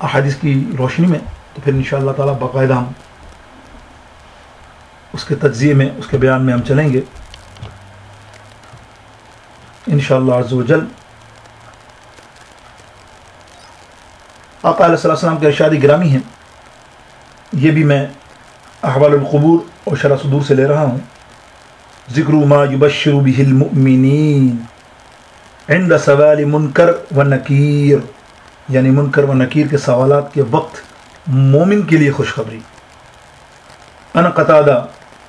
احادیث کی روشنی میں، تو پھر انشاءاللہ تعالیٰ باقاعدہ ہم اس کے تجزیے میں، اس کے بیان میں ہم چلیں گے انشاءاللہ عز و جل۔ آقا علیہ السلام کے ارشاد گرامی ہیں، یہ بھی میں احوال القبور اور شرح صدور سے لے رہا ہوں۔ ذکر ما یبشر به المؤمنین عند سوال منکر و نکیر، یعنی منکر و نکیر کے سوالات کے وقت مومن کے لیے خوشخبری۔ انا قتادہ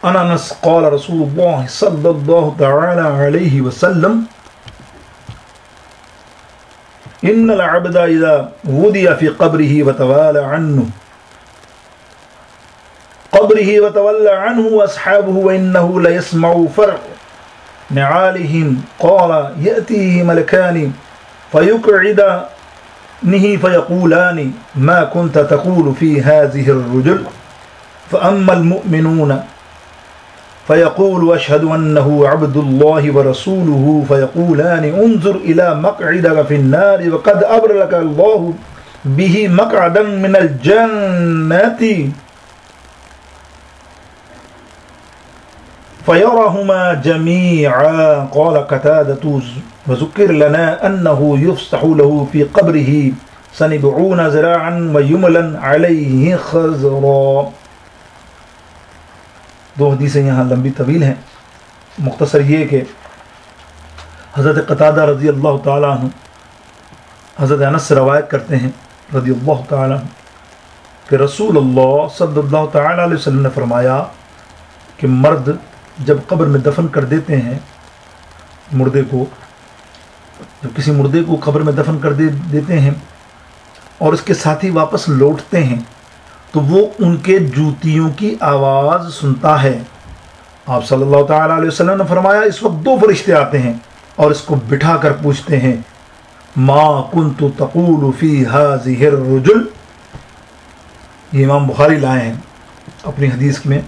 عن انس قال رسول اللہ صلی اللہ تعالی علیہ وسلم ان العبد اذا وضع في قبره وتوالى عنه واصحابه وانه ليسمع فرق نعالهم قال ياتيه ملكان فيقعدانه فيقولان ما كنت تقول في هذه الرجل فاما المؤمنون فيقول أشهد أنه عبد الله ورسوله فيقولان انظر إلى مقعدك في النار وقد أبرلك الله به مقعدا من الجنة فيرهما جميعا قال قتادة وذكر لنا أنه يفسح له في قبره 70 ذراعا ويملا عليه خزرا۔ دو حدیثیں یہاں لمبی طویل ہیں، مختصر یہ کہ حضرت قتادہ رضی اللہ تعالیٰ عنہ حضرت انس سے روایت کرتے ہیں رضی اللہ تعالیٰ عنہ کہ رسول اللہ صلی اللہ تعالیٰ علیہ وسلم نے فرمایا کہ مرد جب قبر میں دفن کر دیتے ہیں مردے کو، جب کسی مردے کو قبر میں دفن کر دیتے ہیں اور اس کے ساتھی واپس لوٹتے ہیں تو وہ ان کے جوتیوں کی آواز سنتا ہے۔ آپ صلی اللہ تعالیٰ علیہ وسلم نے فرمایا اس وقت 2 فرشتے آتے ہیں اور اس کو بٹھا کر پوچھتے ہیں ما کنت تقول فی هذه الرجل، یہ امام بخاری لائے ہیں اپنی حدیث میں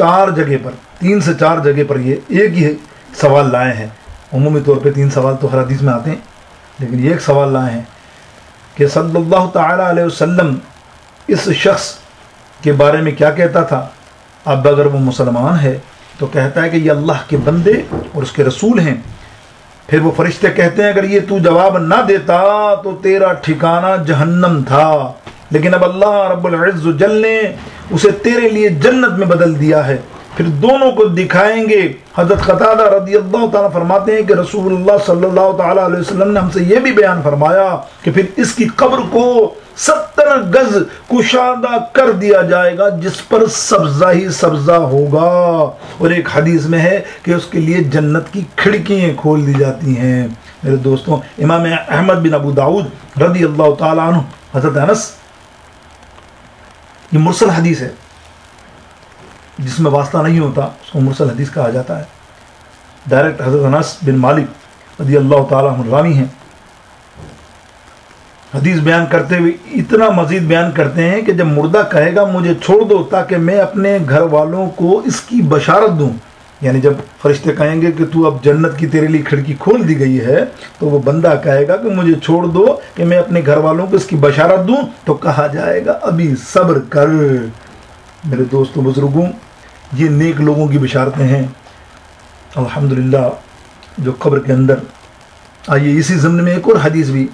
4 جگہ پر، 3 سے 4 جگہ پر یہ ایک ہی سوال لائے ہیں۔ عمومی طور پہ 3 سوال تو ہر حدیث میں آتے ہیں، لیکن یہ ایک سوال لائے ہیں کہ صلی اللہ تعالیٰ علیہ وسلم اس شخص کے بارے میں کیا کہتا تھا۔ اب اگر وہ مسلمان ہے تو کہتا ہے کہ یہ اللہ کے بندے اور اس کے رسول ہیں۔ پھر وہ فرشتے کہتے ہیں اگر یہ تو جواب نہ دیتا تو تیرا ٹھکانہ جہنم تھا، لیکن اب اللہ رب العز جل نے اسے تیرے لیے جنت میں بدل دیا ہے۔ پھر دونوں کو دکھائیں گے۔ حضرت قتادہ رضی اللہ تعالیٰ فرماتے ہیں کہ رسول اللہ صلی اللہ تعالیٰ علیہ وسلم نے ہم سے یہ بھی بیان فرمایا کہ پھر اس کی قبر کو 70 گز کشادہ کر دیا جائے گا جس پر سبزہ ہی سبزہ ہوگا، اور ایک حدیث میں ہے کہ اس کے لیے جنت کی کھڑکیاں کھول دی جاتی ہیں۔ میرے دوستوں، امام احمد بن ابو داؤد رضی اللہ تعالیٰ عنہ حضرت انس، یہ مرسل حدیث ہے جس میں واسطہ نہیں ہوتا اس کو مرسل حدیث کہا جاتا ہے۔ ڈائریکٹ حضرت انس بن مالک رضی اللہ تعالیٰ عنہ راوی ہیں، حدیث بیان کرتے ہوئے اتنا مزید بیان کرتے ہیں کہ جب مردہ کہے گا مجھے چھوڑ دو تاکہ میں اپنے گھر والوں کو اس کی بشارت دوں، یعنی جب فرشتے کہیں گے کہ تو اب جنت کی تیرے لیے کھڑکی کھول دی گئی ہے تو وہ بندہ کہے گا کہ مجھے چھوڑ دو کہ میں اپنے گھر والوں کو اس کی بشارت دوں، تو کہا جائے گا ابھی صبر کر۔ میرے دوستوں بزرگوں، یہ نیک لوگوں کی بشارتیں ہیں الحمدللہ جو قبر کے اندر۔ آئیے اسی ضمن میں ایک اور حدیث بھی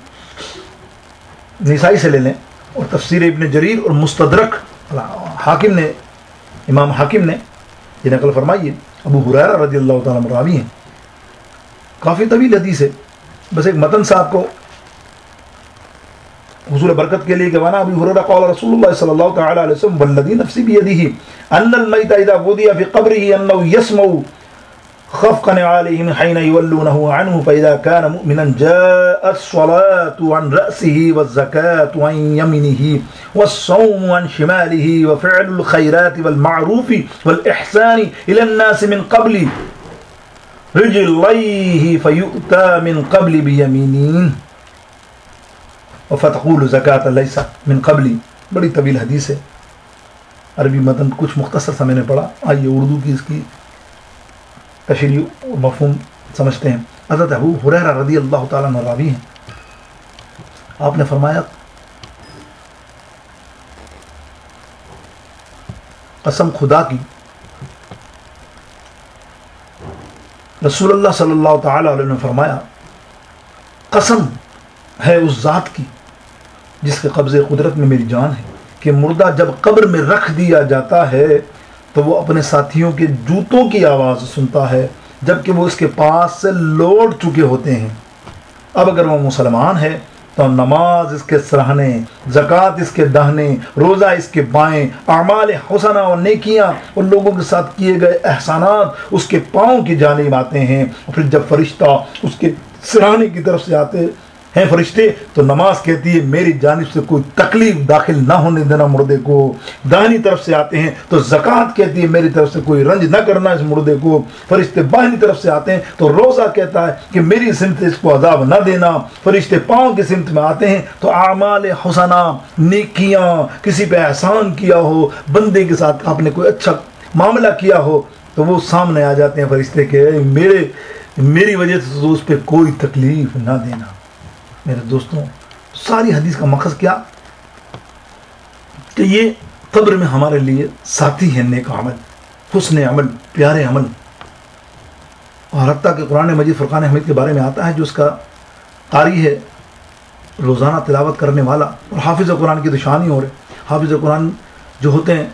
نسائی سے لے لیں، اور تفسیر ابن جریر اور مستدرک حاکم نے، امام حاکم نے یہ نقل فرمائی ہے۔ ابو ہریرہ رضی اللہ تعالیٰ عنہ راوی ہیں، کافی طویل حدیث ہے، بس ایک متن صاحب کو حضور برکت کے لیے کہ وانا ابی ہریرہ قال رسول اللہ صلی اللہ تعالی علیہ وسلم والذی نفسی بیدہ ان المیت اذا وضع فی قبره انه يسمع خفق نعالهم حين يولونه عنه فاذا كان مؤمنا جاءت الصلاة عن رأسه والزكاة عن يمينه والصوم عن شماله وفعل الخيرات والمعروف والإحسان إلى الناس من قبل رجليه فيؤتى من قبل بيمينه وفتقول زکاة لیسا من قبلی۔ بڑی طویل حدیث ہے، عربی متن کچھ مختصر سا میں نے پڑھا، آئیے اردو کی اس کی تشریح اور مفہوم سمجھتے ہیں۔ حضرت ابو ہریرہ رضی اللہ تعالیٰ عنہ راوی ہیں، آپ نے فرمایا قسم خدا کی، رسول اللہ صلی اللہ تعالی علیہ وسلم نے فرمایا قسم ہے اس ذات کی جس کے قبضے قدرت میں میری جان ہے کہ مردہ جب قبر میں رکھ دیا جاتا ہے تو وہ اپنے ساتھیوں کے جوتوں کی آواز سنتا ہے جبکہ وہ اس کے پاس سے لوٹ چکے ہوتے ہیں۔ اب اگر وہ مسلمان ہے تو نماز اس کے سرہنے، زکوٰۃ اس کے داہنے، روزہ اس کے بائیں، اعمال حسنہ اور نیکیاں اور لوگوں کے ساتھ کیے گئے احسانات اس کے پاؤں کی جانب آتے ہیں، اور پھر جب فرشتہ اس کے سرہنے کی طرف سے آتے ہیں فرشتے تو نماز کہتی ہے میری جانب سے کوئی تکلیف داخل نہ ہونے دینا مردے کو، داہنی طرف سے آتے ہیں تو زکوٰۃ کہتی ہے میری طرف سے کوئی رنج نہ کرنا اس مردے کو، فرشتے بائیں طرف سے آتے ہیں تو روزہ کہتا ہے کہ میری سمت اس کو عذاب نہ دینا، فرشتے پاؤں کی سمت میں آتے ہیں تو اعمال حسنہ، نیکیاں، کسی پہ احسان کیا ہو، بندے کے ساتھ آپ نے کوئی اچھا معاملہ کیا ہو تو وہ سامنے آ جاتے ہیں فرشتے کہ میری وجہ سے تو اس پہ کوئی تکلیف نہ دینا۔ میرے دوستوں، ساری حدیث کا مقصد کیا کہ یہ قبر میں ہمارے لیے ساتھی ہے نیک عمل، حسن عمل، پیارے عمل، اور حتیٰ کہ قرآن مجید فرقان حمید کے بارے میں آتا ہے جو اس کا قاری ہے، روزانہ تلاوت کرنے والا اور حافظ قرآن کی تو شان ہی ہو رہے، حافظ قرآن جو ہوتے ہیں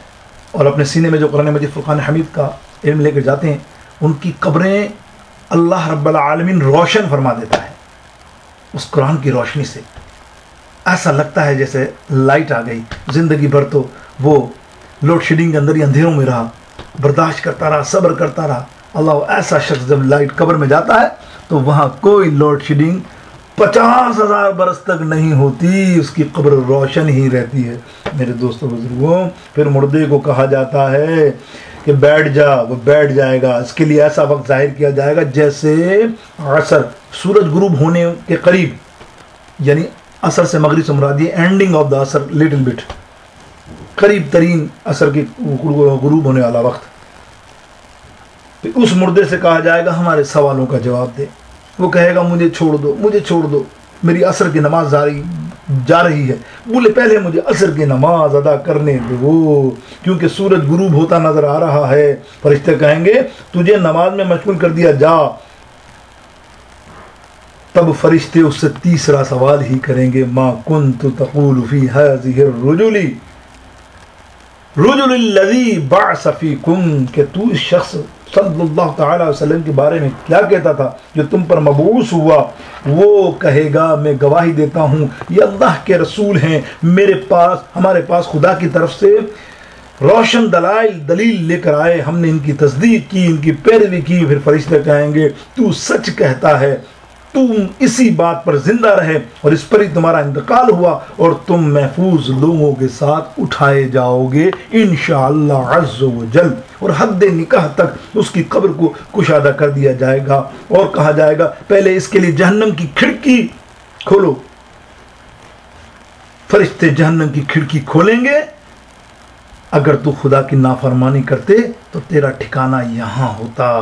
اور اپنے سینے میں جو قرآن مجید فرقان حمید کا علم لے کر جاتے ہیں ان کی قبریں اللہ رب العالمین روشن فرما دیتا ہے اس قرآن کی روشنی سے، ایسا لگتا ہے جیسے لائٹ آ گئی۔ زندگی بھر تو وہ لوڈ شیڈنگ کے اندر ہی اندھیروں میں رہا، برداشت کرتا رہا، صبر کرتا رہا۔ اللہ ایسا شخص جب لائٹ قبر میں جاتا ہے تو وہاں کوئی لوڈ شیڈنگ 50,000 برس تک نہیں ہوتی، اس کی قبر روشن ہی رہتی ہے۔ میرے دوستوں بزرگوں، پھر مردے کو کہا جاتا ہے کہ بیٹھ جا، وہ بیٹھ جائے گا، اس کے لیے ایسا وقت ظاہر کیا جائے گا جیسے عصر، سورج غروب ہونے کے قریب، یعنی عصر سے مغرب سے مراد یہ اینڈنگ آف دا عصر، لٹل بٹ قریب ترین عصر کی غروب ہونے والا وقت، تو اس مردے سے کہا جائے گا ہمارے سوالوں کا جواب دے۔ وہ کہے گا مجھے چھوڑ دو، مجھے چھوڑ دو، میری عصر کی نماز جا رہی ہے، بولے پہلے مجھے عصر کی نماز ادا کرنے دو کیونکہ سورج غروب ہوتا نظر آ رہا ہے۔ فرشتے کہیں گے تجھے نماز میں مشغول کر دیا، جا۔ تب فرشتے اس سے تیسرا سوال ہی کریں گے، ما کنت تقول فی هذه الرجل الذی بعث فیکم، کہ تو اس شخص صلی اللہ تعالی علیہ وسلم کے بارے میں کیا کہتا تھا جو تم پر مبعوث ہوا؟ وہ کہے گا میں گواہی دیتا ہوں یہ اللہ کے رسول ہیں، ہمارے پاس خدا کی طرف سے روشن دلیل لے کر آئے، ہم نے ان کی تصدیق کی، ان کی پیروی کی۔ پھر فرشتے کہیں گے تو سچ کہتا ہے، تم اسی بات پر زندہ رہے اور اس پر ہی تمہارا انتقال ہوا اور تم محفوظ لوگوں کے ساتھ اٹھائے جاؤ گے انشاءاللہ عز و جل، اور حد نکاح تک اس کی قبر کو کشادہ کر دیا جائے گا اور کہا جائے گا پہلے اس کے لیے جہنم کی کھڑکی کھولو۔ فرشتے جہنم کی کھڑکی کھولیں گے، اگر تو خدا کی نافرمانی کرتے تو تیرا ٹھکانہ یہاں ہوتا۔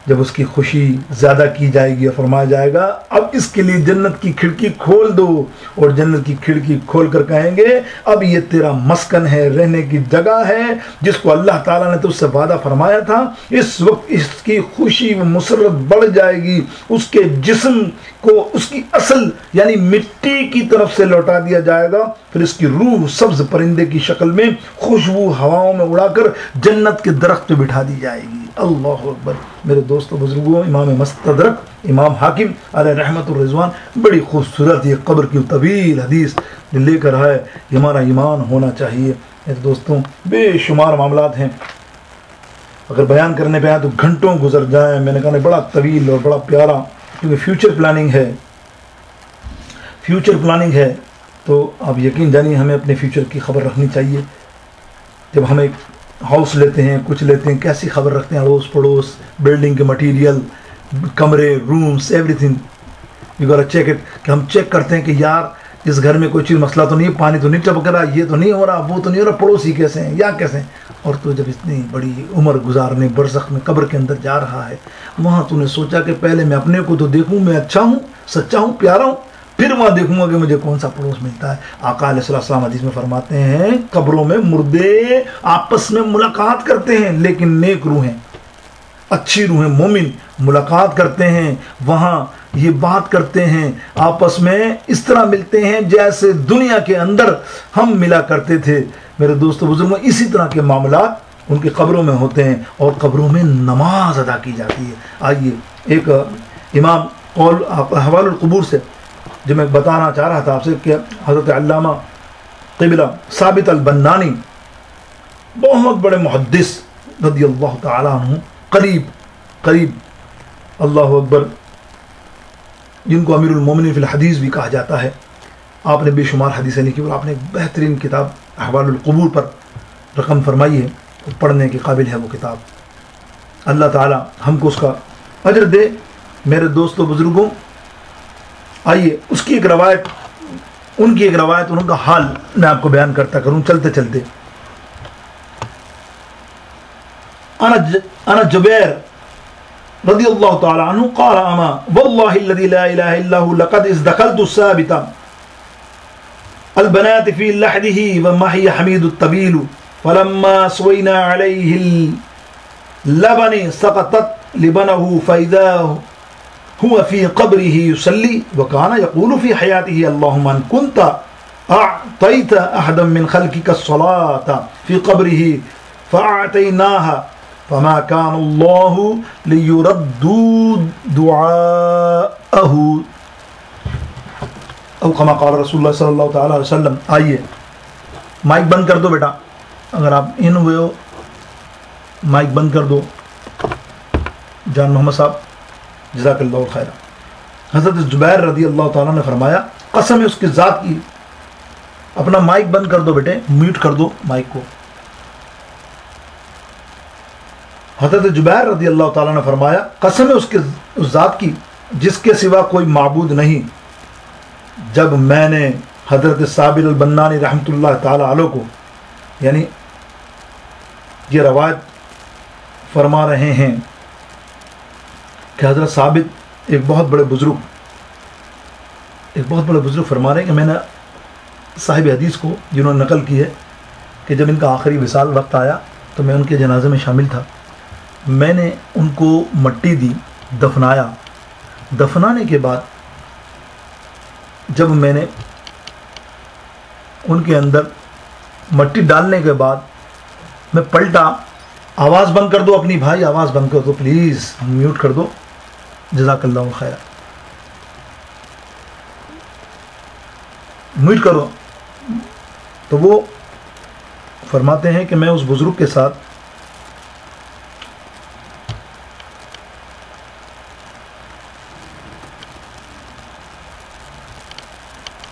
جب اس کی خوشی زیادہ کی جائے گی، فرمایا جائے گا اب اس کے لیے جنت کی کھڑکی کھول دو، اور جنت کی کھڑکی کھول کر کہیں گے اب یہ تیرا مسکن ہے، رہنے کی جگہ ہے جس کو اللہ تعالیٰ نے تو اس سے وعدہ فرمایا تھا۔ اس وقت اس کی خوشی و مسرت بڑھ جائے گی، اس کے جسم کو اس کی اصل یعنی مٹی کی طرف سے لوٹا دیا جائے گا، پھر اس کی روح سبز پرندے کی شکل میں خوشبو ہواؤں میں اڑا کر جنت کے درخت پہ بٹھا دی جائے گی۔ اللہ اکبر۔ میرے دوستو بزرگوں، امام مستدرک امام حاکم علیہ رحمت الرضوان بڑی خوبصورت یہ قبر کی طویل حدیث لے کر آئے، یہ ہمارا ایمان ہونا چاہیے۔ میرے دوستوں بے شمار معاملات ہیں، اگر بیان کرنے پہ آئے تو گھنٹوں گزر جائیں۔ میں نے کہا بڑا طویل اور بڑا پیارا، کیونکہ فیوچر پلاننگ ہے تو آپ یقین جانیے ہمیں اپنے فیوچر کی خبر رکھنی چاہیے۔ جب ہم ایک ہاؤس لیتے ہیں، کچھ لیتے ہیں، کیسی خبر رکھتے ہیں، اڑوس پڑوس، بلڈنگ کے مٹیریل، کمرے، rooms, everything you gotta check it, کہ ہم چیک کرتے ہیں کہ یار اس گھر میں کوئی چیز مسئلہ تو نہیں، پانی تو نہیں ٹپک رہا، یہ تو نہیں ہو رہا، وہ تو نہیں ہو رہا، پڑوسی کیسے ہیں یا کیسے ہیں۔ اور تو جب اتنی بڑی عمر گزارنے برزخ میں قبر کے اندر جا رہا ہے، وہاں تو نے سوچا کہ پہلے میں اپنے کو تو دیکھوں، میں اچھا ہوں، سچا ہوں، پیارا ہوں، پھر وہاں دیکھوں گا کہ مجھے کون سا پڑوس ملتا ہے۔ آقا علیہ السلام حدیث میں فرماتے ہیں قبروں میں مردے آپس میں ملاقات کرتے ہیں، لیکن نیک روحیں، اچھی روحیں، مومن ملاقات کرتے ہیں، وہاں یہ بات کرتے ہیں، آپس میں اس طرح ملتے ہیں جیسے دنیا کے اندر ہم ملا کرتے تھے۔ میرے دوستو بزرگوں، اسی طرح کے معاملات ان کی قبروں میں ہوتے ہیں، اور قبروں میں نماز ادا کی جاتی ہے۔ آئیے ایک امام قول احوال القبور سے جو میں بتانا چاہ رہا تھا آپ سے، کہ حضرت علامہ قبلہ ثابت البنانی، بہت بڑے محدث رضی اللہ تعالیٰ عنہ، قریب اللہ اکبر، جن کو امیر المومنین فی الحدیث بھی کہا جاتا ہے۔ آپ نے بے شمار حدیثیں لکھی، اور آپ نے ایک بہترین کتاب احوال القبور پر رقم فرمائی ہے، پڑھنے کے قابل ہے وہ کتاب۔ اللہ تعالی ہم کو اس کا اجر دے۔ میرے دوستوں بزرگوں، آئیے اس کی ایک روایت، ان کی ایک روایت، ان کا حال میں آپ کو بیان کرتا کروں چلتے چلتے۔ انا جبیر رضی اللہ تعالی عنہ قال اما والله الذي لا اله الا هو لقد دخلت الثابتا البنات في لحده ومحي حميد الطبيل فلما سوينا عليه اللبن سقطت لبنه فإذا هو في قبره يصلي وكان يقول في حياته اللهم ان كنت اعطيت احدا من خلقك الصلاة في قبره فاعطيناها فما كان الله ليرد دعاءه او كما قال رسول اللہ صلی اللہ تعالی علیہ وسلم۔ آئیے مائک بند کر دو بیٹا، اگر آپ ان ہوئے ہو مائک بند کر دو۔ جان محمد صاحب جزاک اللہ خیر۔ حضرت زبیر رضی اللہ تعالیٰ نے فرمایا، قسم ہے اس کی ذات کی، اپنا مائک بند کر دو بیٹے، میوٹ کر دو مائک کو۔ حضرت زبیر رضی اللہ تعالیٰ نے فرمایا، قسم ہے اس ذات کی جس کے سوا کوئی معبود نہیں، جب میں نے حضرت ثابت البنانی رحمۃ اللہ تعالیٰ علیہ کو، یعنی یہ روایت فرما رہے ہیں کہ حضرت ثابت ایک بہت بڑے بزرگ فرما رہے ہیں کہ میں نے صاحب حدیث کو، جنہوں نے نقل کی ہے، کہ جب ان کا آخری وصال وقت آیا تو میں ان کے جنازے میں شامل تھا، میں نے ان کو مٹی دی، دفنایا۔ دفنانے کے بعد جب میں نے ان کے اندر مٹی ڈالنے کے بعد میں پلٹا، آواز بند کر دو اپنی بھائی، آواز بند کر دو پلیز، میوٹ کر دو، جزاک اللہ خیر، میوٹ کرو۔ تو وہ فرماتے ہیں کہ میں اس بزرگ کے ساتھ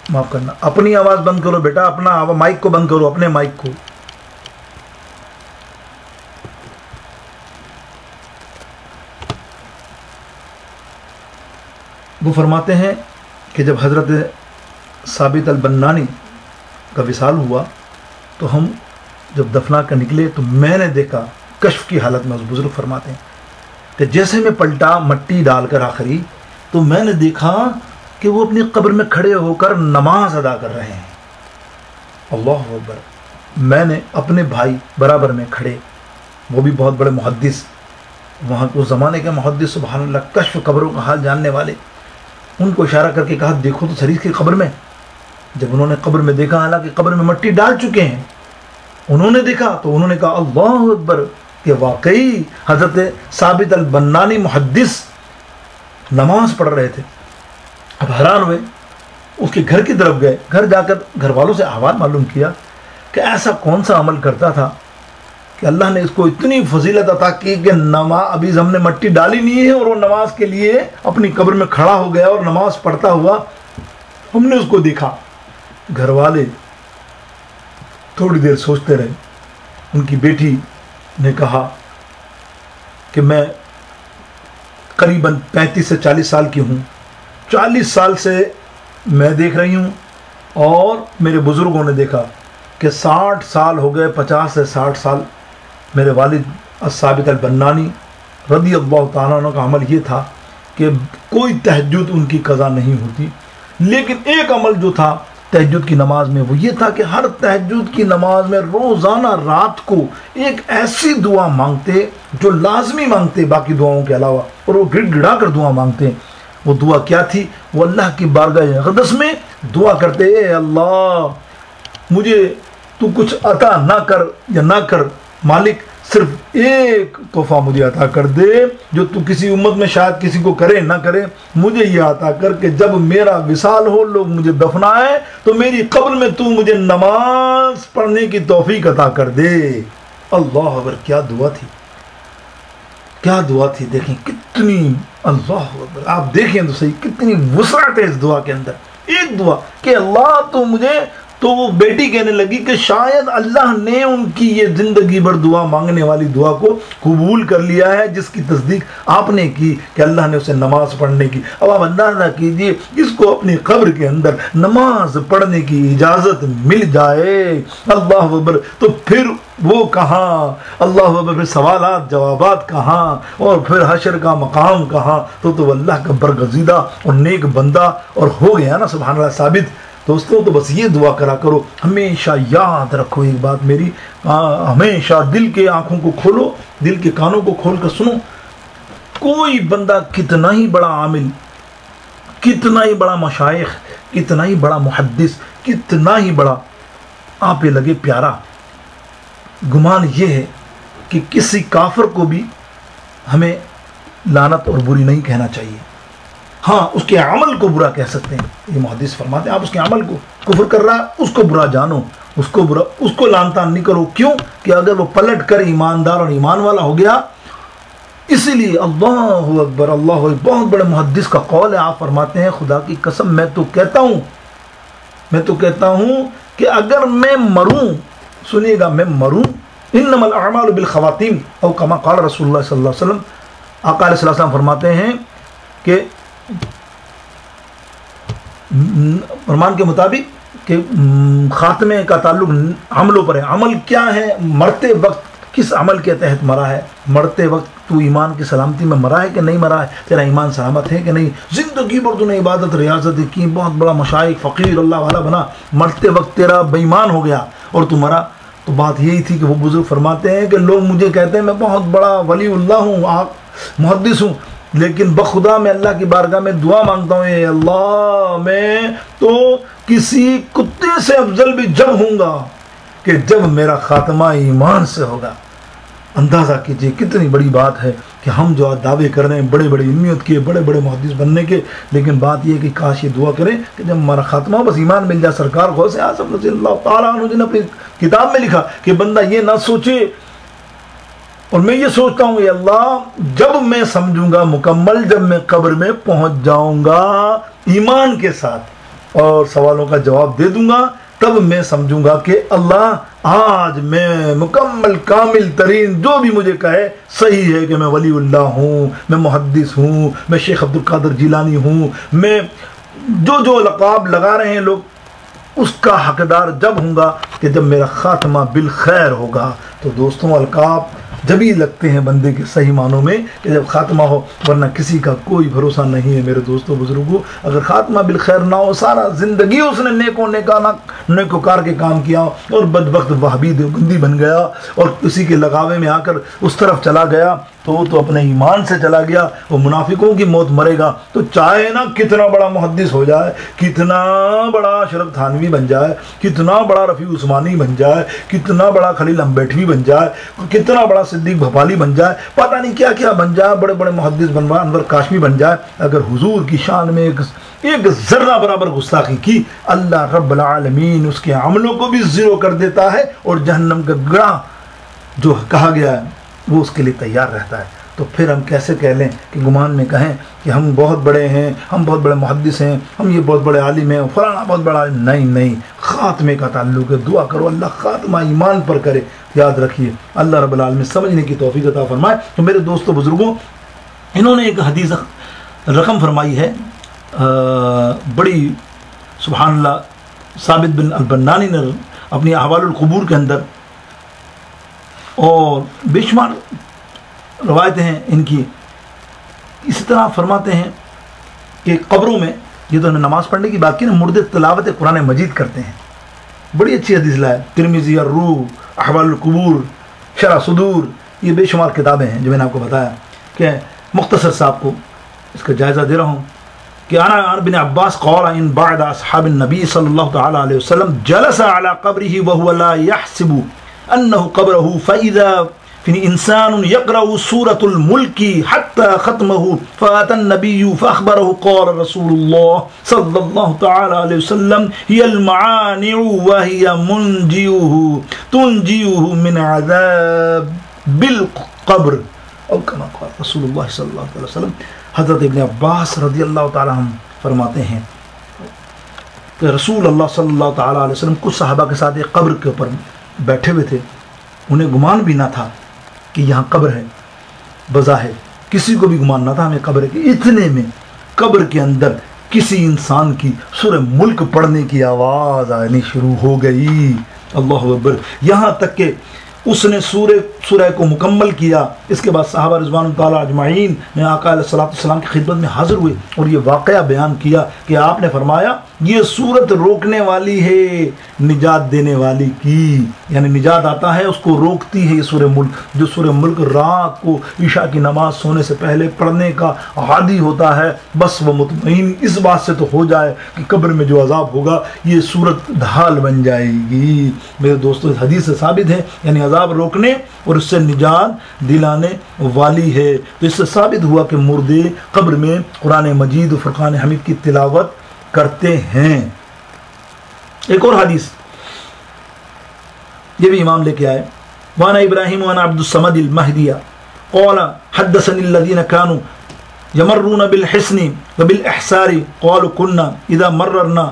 معاف کرنا، اپنی آواز بند کرو بیٹا، اپنا مائک کو بند کرو، اپنے مائک کو۔ وہ فرماتے ہیں کہ جب حضرت ثابت البنانی کا وصال ہوا تو ہم جب دفنا کر نکلے تو میں نے دیکھا کشف کی حالت میں، اس بزرگ فرماتے ہیں کہ جیسے میں پلٹا مٹی ڈال کر آخری، تو میں نے دیکھا کہ وہ اپنی قبر میں کھڑے ہو کر نماز ادا کر رہے ہیں۔ اللہ اکبر۔ میں نے اپنے بھائی برابر میں کھڑے، وہ بھی بہت بڑے محدث، وہاں اس زمانے کے محدث، سبحان اللہ، کشف قبروں کا حال جاننے والے، ان کو اشارہ کر کے کہا دیکھو تو شریف کی قبر میں۔ جب انہوں نے قبر میں دیکھا، حالانکہ قبر میں مٹی ڈال چکے ہیں، انہوں نے دیکھا تو انہوں نے کہا اللہ اکبر، کہ واقعی حضرت ثابت البنانی محدث نماز پڑھ رہے تھے۔ اب حیران ہوئے، اس کے گھر کی طرف گئے، گھر جا کر گھر والوں سے احوال معلوم کیا کہ ایسا کون سا عمل کرتا تھا کہ اللہ نے اس کو اتنی فضیلت عطا کی کہ ابھی ہم نے مٹی ڈالی نہیں ہے اور وہ نماز کے لیے اپنی قبر میں کھڑا ہو گیا اور نماز پڑھتا ہوا ہم نے اس کو دیکھا۔ گھر والے تھوڑی دیر سوچتے رہے، ان کی بیٹی نے کہا کہ میں قریباً 35 سے 40 سال کی ہوں، 40 سال سے میں دیکھ رہی ہوں، اور میرے بزرگوں نے دیکھا کہ 60 سال ہو گئے، 50 سے 60 سال۔ میرے والد ثابت البنانی رضی اللہ تعالیٰ عنہ کا عمل یہ تھا کہ کوئی تہجد ان کی قضا نہیں ہوتی، لیکن ایک عمل جو تھا تہجد کی نماز میں وہ یہ تھا کہ ہر تہجد کی نماز میں روزانہ رات کو ایک ایسی دعا مانگتے جو لازمی مانگتے باقی دعاؤں کے علاوہ، اور وہ گڑ گڑا کر دعا مانگتے. وہ دعا کیا تھی؟ وہ اللہ کی بارگاہ اقدس میں دعا کرتے، اے اللہ مجھے تو کچھ عطا نہ کر یا نہ کر، مالک صرف ایک تحفہ مجھے عطا کر دے جو تو کسی امت میں شاید کسی کو کرے نہ کرے، مجھے یہ عطا کر کہ جب میرا وصال ہو، لوگ مجھے دفنائے تو میری قبر میں تو مجھے نماز پڑھنے کی توفیق عطا کر دے. اللہ اکبر، کیا دعا تھی، کیا دعا تھی. دیکھیں کتنی، اللہ اکبر، آپ دیکھیں تو صحیح کتنی وسعت ہے اس دعا کے اندر. ایک دعا کہ اللہ تو مجھے، تو وہ بیٹی کہنے لگی کہ شاید اللہ نے ان کی یہ زندگی بھر دعا مانگنے والی دعا کو قبول کر لیا ہے جس کی تصدیق آپ نے کی کہ اللہ نے اسے نماز پڑھنے کی. اب آپ اندازہ کیجئے اس کو اپنی قبر کے اندر نماز پڑھنے کی اجازت مل جائے، اللہ اکبر، تو پھر وہ کہاں، اللہ اکبر، پھر سوالات جوابات کہاں، اور پھر حشر کا مقام کہاں. تو اللہ کا برگزیدہ اور نیک بندہ اور ہو گیا نا، سبحان اللہ ثابت. دوستوں تو بس یہ دعا کرا کرو. ہمیشہ یاد رکھو ایک بات میری، ہمیشہ دل کے آنکھوں کو کھولو، دل کے کانوں کو کھول کر سنو. کوئی بندہ کتنا ہی بڑا عامل، کتنا ہی بڑا مشائخ، کتنا ہی بڑا محدث، کتنا ہی بڑا آپ پہ لگے پیارا، گمان یہ ہے کہ کسی کافر کو بھی ہمیں لعنت اور بری نہیں کہنا چاہیے. ہاں اس کے عمل کو برا کہہ سکتے ہیں. یہ محدث فرماتے ہیں آپ اس کے عمل کو، کفر کر رہا ہے اس کو برا جانو، اس کو برا، اس کو لعن طعن نہیں کرو. کیوں کہ اگر وہ پلٹ کر ایماندار اور ایمان والا ہو گیا. اسی لیے اللہ اکبر، اللہ اکبر، بہت بڑے محدث کا قول ہے. آپ فرماتے ہیں خدا کی قسم میں تو کہتا ہوں کہ اگر میں مروں، سنیے گا، میں مروں، انما الاعمال بالخواتیم او کما قال رسول اللہ صلی اللہ علیہ وسلم، آقا علیہ السلام فرماتے ہیں کہ فرمان کے مطابق کہ خاتمے کا تعلق عملوں پر ہے. عمل کیا ہے؟ مرتے وقت کس عمل کے تحت مرا ہے، مرتے وقت تو ایمان کی سلامتی میں مرا ہے کہ نہیں مرا ہے، تیرا ایمان سلامت ہے کہ نہیں. زندگی بھر تو نے عبادت ریاضت کی، بہت بڑا مشائخ فقیر اللہ والا بنا، مرتے وقت تیرا بے ایمان ہو گیا اور تو مرا. تو بات یہی تھی کہ وہ بزرگ فرماتے ہیں کہ لوگ مجھے کہتے ہیں میں بہت بڑا ولی اللہ ہوں، آپ محدث ہوں، لیکن بخدا میں اللہ کی بارگاہ میں دعا مانگتا ہوں، اے اللہ میں تو کسی کتے سے افضل بھی جب ہوں گا کہ جب میرا خاتمہ ایمان سے ہوگا. اندازہ کیجئے کتنی بڑی بات ہے کہ ہم جو دعوے کر رہے ہیں بڑے بڑے علمیت کے، بڑے بڑے محدث بننے کے، لیکن بات یہ ہے کہ کاش یہ دعا کریں کہ جب ہمارا خاتمہ بس ایمان مل جائے. سرکار غوث اعظم رضی اللہ تعالیٰ عنہ نے اپنی کتاب میں لکھا کہ بندہ یہ نہ سوچے، اور میں یہ سوچتا ہوں اے اللہ جب میں سمجھوں گا مکمل، جب میں قبر میں پہنچ جاؤں گا ایمان کے ساتھ اور سوالوں کا جواب دے دوں گا، تب میں سمجھوں گا کہ اللہ آج میں مکمل کامل ترین جو بھی مجھے کہے صحیح ہے کہ میں ولی اللہ ہوں، میں محدث ہوں، میں شیخ عبد القادر جیلانی ہوں، میں جو لقاب لگا رہے ہیں لوگ، اس کا حقدار جب ہوں گا کہ جب میرا خاتمہ بالخیر ہوگا. تو دوستوں القاب جبھی لگتے ہیں بندے کے صحیح معنوں میں کہ جب خاتمہ ہو، ورنہ کسی کا کوئی بھروسہ نہیں ہے میرے دوستوں بزرگوں. اگر خاتمہ بالخیر نہ ہو، سارا زندگی اس نے نیکوکار کے کام کیا اور بدبخت وہابی دیوبندی بن گیا اور کسی کے لگاوے میں آ کر اس طرف چلا گیا، تو وہ تو اپنے ایمان سے چلا گیا، وہ منافقوں کی موت مرے گا. تو چاہے نا کتنا بڑا محدث ہو جائے، کتنا بڑا اشرف تھانوی بن جائے، کتنا بڑا رفیع عثمانی بن جائے، کتنا بڑا خلیل امبیٹوی بن جائے، کتنا بڑا صدیق بھوپالی بن جائے، پتہ نہیں کیا کیا بن جائے، بڑے بڑے محدث بنوا انور کاشمی بن جائے، اگر حضور کی شان میں ایک ذرہ برابر گستاخی کی، اللہ رب العالمین اس کے عملوں کو بھی زیرو کر دیتا ہے، اور جہنم کا گڑا جو کہا گیا ہے وہ اس کے لیے تیار رہتا ہے. تو پھر ہم کیسے کہہ لیں کہ گمان میں کہیں کہ ہم بہت بڑے ہیں، ہم بہت بڑے محدث ہیں، ہم یہ بہت بڑے عالم ہیں، فلانا بہت بڑا عالم. نہیں، خاتمے کا تعلق ہے. دعا کرو اللہ خاتمہ ایمان پر کرے. یاد رکھیے اللہ رب العالمین سمجھنے کی توفیق عطا فرمائے. تو میرے دوستو بزرگوں، انہوں نے ایک حدیث رقم فرمائی ہے بڑی، سبحان اللہ، ثابت بن البنانی نے اپنی احوال القبور کے اندر، اور بے شمار روایتیں ہیں ان کی. اسی طرح فرماتے ہیں کہ قبروں میں یہ تو ہمیں نماز پڑھنے کی بات کی نا، مردے تلاوت قرآن مجید کرتے ہیں. بڑی اچھی حدیث لائے، ترمذی، الروح، احوال القبور، شرح صدور، یہ بے شمار کتابیں ہیں جو میں نے آپ کو بتایا. کہ مختصر سے آپ کو اس کا جائزہ دے رہا ہوں کہ عن ابن عباس قال ان بعد اصحاب النبی صلی اللہ تعالی علیہ وسلم جلس على قبره وهو لا يحسب انه قبره فاذا انسان يقرأ سورة الملك حتى ختمه فاتى النبي فاخبره قال رسول الله صلى الله تعالى عليه وسلم هي المعانع وهي تنجيه من عذاب بالقبر او كما قال رسول الله صلی اللہ علیہ وسلم. حضرت ابن عباس رضی اللہ تعالی عنہ فرماتے ہیں کہ رسول اللہ صلی اللہ تعالی علیہ وسلم کچھ صحابہ کے ساتھ ایک قبر کے اوپر بیٹھے ہوئے تھے. انہیں گمان بھی نہ تھا کہ یہاں قبر ہے، بظاہر کسی کو بھی گمان نہ تھا ہمیں قبر ہے. کہ اتنے میں قبر کے اندر کسی انسان کی سورہ ملک پڑھنے کی آواز آنی شروع ہو گئی. اللہ اکبر. یہاں تک کہ اس نے سورہ کو مکمل کیا. اس کے بعد صحابہ رضوان اللہ تعالیٰ اجمعین میں آقا علیہ الصلوۃ والسلام کی خدمت میں حاضر ہوئے اور یہ واقعہ بیان کیا کہ آپ نے فرمایا یہ سورت روکنے والی ہے نجات دینے والی کی، یعنی نجات آتا ہے اس کو روکتی ہے یہ سورہ ملک. جو سورہ ملک رات کو عشاء کی نماز سونے سے پہلے پڑھنے کا عادی ہوتا ہے، بس وہ مطمئن اس بات سے تو ہو جائے کہ قبر میں جو عذاب ہوگا یہ سورت ڈھال بن جائے گی. میرے دوستو اس حدیث سے ثابت ہے یعنی عذاب روکنے اور اس سے نجات دلانے والی ہے. تو اس سے ثابت ہوا کہ مردے قبر میں قرآن مجید و فرقان حمید کی تلاوت کرتے ہیں. ایک اور حدیث یہ بھی امام لے کے آئے. وانا ابراہیم وانا عبد الصمد المہدیہ قال حدثني الذين كانوا يمرون بالحسن وبالاحسار قالوا كنا اذا مررنا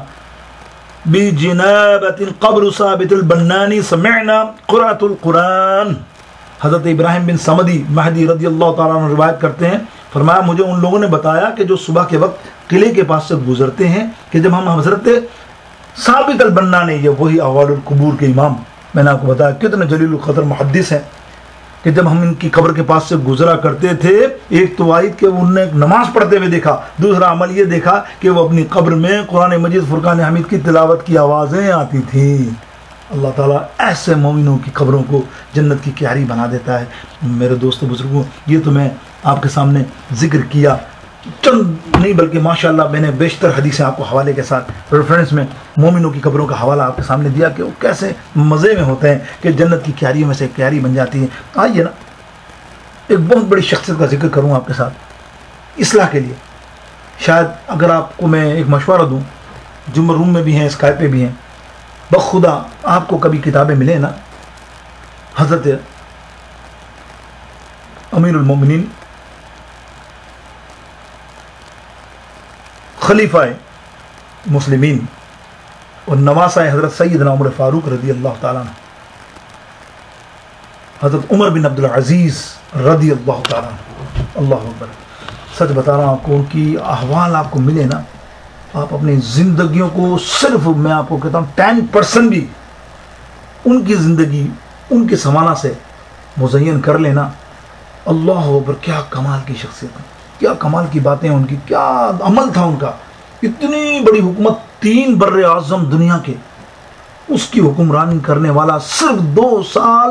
بجنابة قبر ثابت البنانی سمعنا قرأت القرآن. حضرت ابراہیم بن صمدی مہدی رضی اللہ تعالیٰ عنہ روایت کرتے ہیں، فرمایا مجھے ان لوگوں نے بتایا کہ جو صبح کے وقت قلعے کے پاس سے گزرتے ہیں کہ جب ہم حضرت ثابت البنانی، یہ وہی احوال القبور کے امام، میں نے آپ کو بتایا کتنے جلیل القدر محدث ہیں، کہ جب ہم ان کی قبر کے پاس سے گزرا کرتے تھے ایک تو آیت کہ انہوں نے نماز پڑھتے ہوئے دیکھا، دوسرا عمل یہ دیکھا کہ وہ اپنی قبر میں قرآن مجید فرقان حمید کی تلاوت کی آوازیں آتی تھیں. اللہ تعالیٰ ایسے مومنوں کی قبروں کو جنت کی کیاری بنا دیتا ہے. میرے دوستو بزرگوں، یہ تو میں آپ کے سامنے ذکر کیا چند نہیں بلکہ ماشاءاللہ میں نے بیشتر حدیثیں آپ کو حوالے کے ساتھ ریفرنس میں مومنوں کی قبروں کا حوالہ آپ کے سامنے دیا کہ وہ کیسے مزے میں ہوتے ہیں کہ جنت کی کیاریوں میں سے ایک کیاری بن جاتی ہے. آئیے نا ایک بہت بڑی شخصیت کا ذکر کروں آپ کے ساتھ اصلاح کے لیے. شاید اگر آپ کو میں ایک مشورہ دوں، جمعہ روم میں بھی ہیں، اسکائپ پہ بھی ہیں، بخدا آپ کو کبھی کتابیں ملیں نا، حضرت امیر المومنین خلیفہ مسلمین اور نواسہ حضرت سیدنا عمر فاروق رضی اللہ تعالیٰ عنہ، حضرت عمر بن عبد العزیز رضی اللہ تعالیٰ عنہ، اللہ اکبر. سچ بتا رہا ہوں آپ کو ان کی احوال آپ کو ملے نا، آپ اپنی زندگیوں کو صرف میں آپ کو کہتا ہوں 10% بھی ان کی زندگی ان کے زمانہ سے مزین کر لینا. اللہ اکبر، کیا کمال کی شخصیت ہے، کیا کمال کی باتیں ان کی، کیا عمل تھا ان کا. اتنی بڑی حکومت 3 بر اعظم دنیا کے، اس کی حکمرانی کرنے والا صرف 2 سال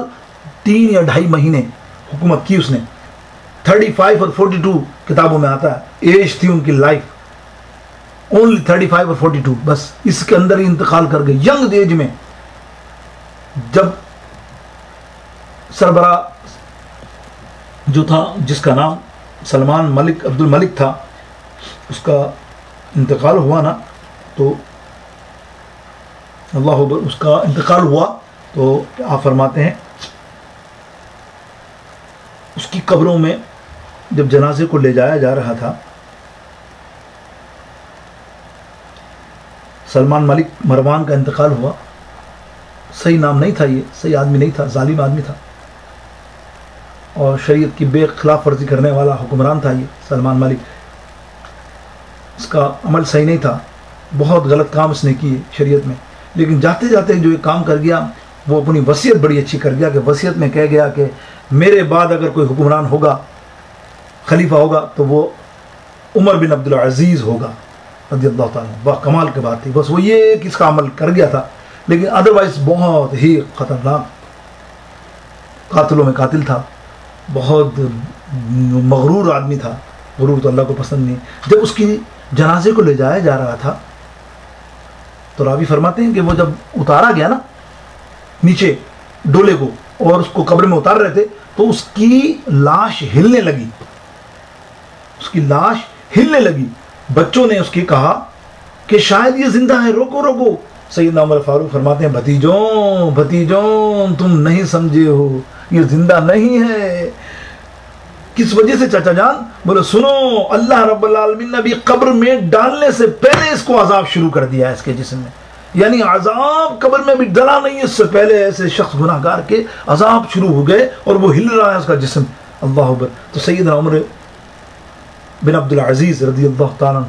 3 یا 2.5 مہینے حکومت کی اس نے. 35 اور 42 کتابوں میں آتا ہے ایج تھی ان کی لائف، اونلی 35 اور 42، بس اس کے اندر ہی انتقال کر گئے ینگ ایج میں. جب سربراہ جو تھا جس کا نام سلمان ملک عبد الملک تھا، اس کا انتقال ہوا نا، تو اللہ اکبر، اس کا انتقال ہوا تو آپ فرماتے ہیں اس کی قبروں میں جب جنازے کو لے جایا جا رہا تھا، سلمان ملک مروان کا انتقال ہوا. صحیح نام نہیں تھا، یہ صحیح آدمی نہیں تھا، ظالم آدمی تھا اور شریعت کی بے خلاف ورزی کرنے والا حکمران تھا یہ سلمان ملک. اس کا عمل صحیح نہیں تھا، بہت غلط کام اس نے کیے شریعت میں. لیکن جاتے جاتے جو ایک کام کر گیا، وہ اپنی وصیت بڑی اچھی کر گیا کہ وصیت میں کہہ گیا کہ میرے بعد اگر کوئی حکمران ہوگا، خلیفہ ہوگا، تو وہ عمر بن عبد العزیز ہوگا رضی اللہ تعالیٰ عنہ. واہ کمال کی بات تھی. بس وہ یہ کہ اس کا عمل کر گیا تھا، لیکن ادروائز بہت ہی خطرناک، قاتلوں میں قاتل تھا، بہت مغرور آدمی تھا. غرور تو اللہ کو پسند نہیں. جب اس کی جنازے کو لے جایا جا رہا تھا تو راوی فرماتے ہیں کہ وہ جب اتارا گیا نا نیچے ڈولے کو اور اس کو قبر میں اتار رہے تھے تو اس کی لاش ہلنے لگی، اس کی لاش ہلنے لگی. بچوں نے اس کی کہا کہ شاید یہ زندہ ہے، روکو روکو. سیدنا عمر فاروق فرماتے ہیں بھتیجوں بھتیجوں تم نہیں سمجھے ہو، یہ زندہ نہیں ہے. کس وجہ سے چچا جان؟ بولے سنو، اللہ رب العالمین نے بھی قبر میں ڈالنے سے پہلے اس کو عذاب شروع کر دیا ہے اس کے جسم میں. یعنی عذاب قبر میں بھی ڈلا نہیں، اس سے پہلے ایسے شخص گناہ گار کے عذاب شروع ہو گئے اور وہ ہل رہا ہے اس کا جسم. اللہ اکبر. تو سیدنا عمر بن عبد العزیز رضی اللہ تعالیٰ عنہ،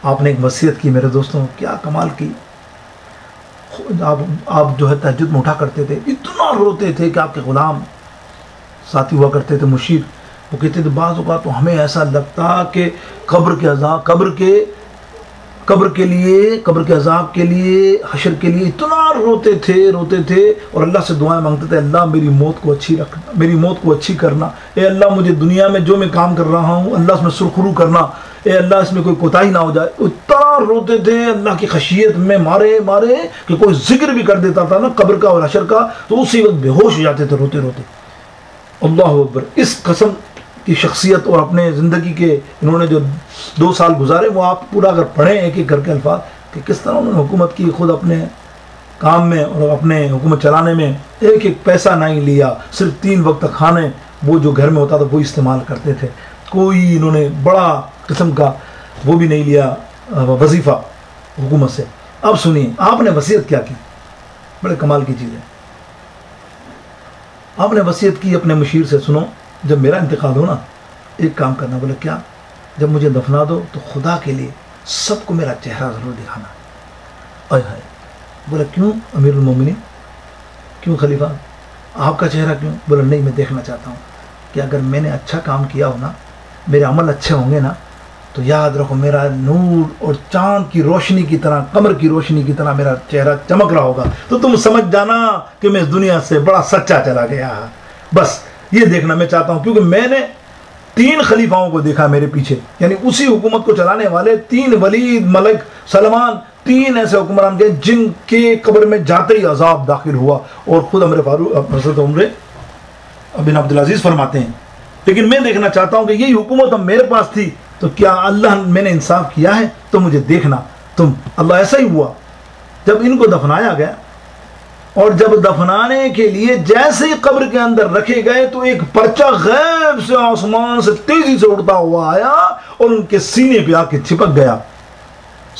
آپ نے ایک وصیت کی میرے دوستوں، کیا کمال کی. آپ جو ہے تہجد میں اٹھا کرتے تھے، اتنا روتے تھے کہ آپ کے غلام ساتھی ہوا کرتے تھے مشیر، وہ کہتے تھے بعض اوقات تو ہمیں ایسا لگتا کہ قبر کے عذاب، قبر کے عذاب کے لیے، حشر کے لیے اتنا روتے تھے اور اللہ سے دعائیں مانگتے تھے، اللہ میری موت کو اچھی رکھنا، میری موت کو اچھی کرنا، اے اللہ مجھے دنیا میں جو میں کام کر رہا ہوں اللہ اس میں سرخرو کرنا، اے اللہ اس میں کوئی کوتاہی نہ ہو جائے. اتنا روتے تھے اللہ کی خشیت میں مارے کہ کوئی ذکر بھی کر دیتا تھا نا قبر کا اور حشر کا تو اسی وقت بے ہوش ہو جاتے تھے روتے. اللہ اکبر. اس قسم کی شخصیت اور اپنے زندگی کے انہوں نے جو 2 سال گزارے وہ آپ پورا اگر پڑھیں ایک ایک کر کے الفاظ کہ کس طرح انہوں نے حکومت کی، خود اپنے کام میں اور اپنے حکومت چلانے میں ایک پیسہ نہیں لیا، صرف 3 وقت کھانے وہ جو گھر میں ہوتا تھا وہ استعمال کرتے تھے. کوئی انہوں نے بڑا قسم کا وہ بھی نہیں لیا وظیفہ حکومت سے. اب سنیے آپ نے وصیت کیا کی، بڑے کمال کی چیز ہے. آپ نے وصیت کی اپنے مشیر سے، سنو جب میرا انتقال ہو نا ایک کام کرنا. بولے کیا؟ جب مجھے دفنا دو تو خدا کے لیے سب کو میرا چہرہ ضرور دکھانا. آئے ہائے. بولا کیوں امیر المومنین، کیوں خلیفہ، آپ کا چہرہ کیوں؟ بولا نہیں میں دیکھنا چاہتا ہوں کہ اگر میں نے اچھا کام کیا ہو نا، میرے عمل اچھے ہوں گے نا تو یاد رکھو میرا نور اور چاند کی روشنی کی طرح، قمر کی روشنی کی طرح میرا چہرہ چمک رہا ہوگا تو تم سمجھ جانا کہ میں اس دنیا سے بڑا سچا چلا گیا. بس یہ دیکھنا میں چاہتا ہوں، کیونکہ میں نے 3 خلیفاؤں کو دیکھا میرے پیچھے، یعنی اسی حکومت کو چلانے والے 3 ولید، ملک، سلمان، 3 ایسے حکمران کے جن کے قبر میں جاتے ہی عذاب داخل ہوا. اور خود عمر فاروق حضرت عمر بن عبد العزیز فرماتے ہیں لیکن میں دیکھنا چاہتا ہوں کہ یہی حکومت اب میرے پاس تھی تو کیا اللہ میں نے انصاف کیا ہے تو مجھے دیکھنا تم. اللہ ایسا ہی ہوا. جب ان کو دفنایا گیا اور جب دفنانے کے لیے جیسے ہی قبر کے اندر رکھے گئے تو ایک پرچہ غیب سے آسمان سے تیزی سے اڑتا ہوا آیا اور ان کے سینے پہ آ کے چپک گیا.